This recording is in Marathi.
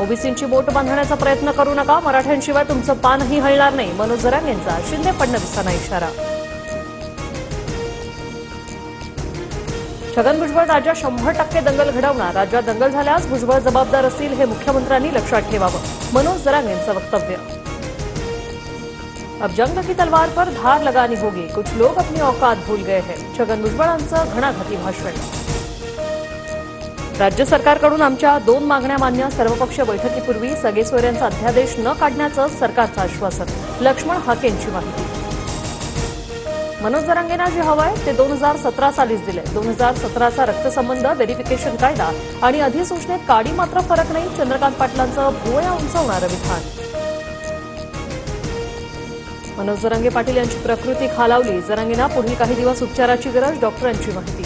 ओबीसींची बोट बांधण्याचा प्रयत्न करू नका, मराठ्यांशिवाय तुमचं पानही हलणार नाही, मनोज जरांगेंचा शिंदे फडणवीसांना इशारा. छगन भुजबळ राज्यात 100% दंगल घडवणार, राज्यात दंगल झाल्यास भुजबळ जबाबदार असतील, हे मुख्यमंत्र्यांनी लक्षात ठेवावं, मनोज जरांगेंचं वक्तव्य. अब जंग की तलवार पर धार लगानी होगी, कुछ लोग अपनी औकात भूल गए हैं, छगन भुजबळांचं घणाघाती भाषण. राज्य सरकारकडून आमच्या 2 मागण्या मान्य, सर्वपक्षीय बैठकीपूर्वी सगेसोयऱ्यांचा अध्यादेश न काढण्याचं सरकारचं आश्वासन, लक्ष्मण हाकेंची माहिती. मनोज जरांगेंना जे हवंय ते 2017 सालीच दिलंय. 2017चा रक्तसंबंध व्हेरिफिकेशन कायदा आणि अधिसूचनेत काडी मात्र फरक नाही, चंद्रकांत पाटलांचं भुवया उंचावणारं विधान. मनोज जरांगे पाटील यांची प्रकृती खालावली, जरांगेंना पुढील काही दिवस उपचाराची गरज, डॉक्टरांची माहिती.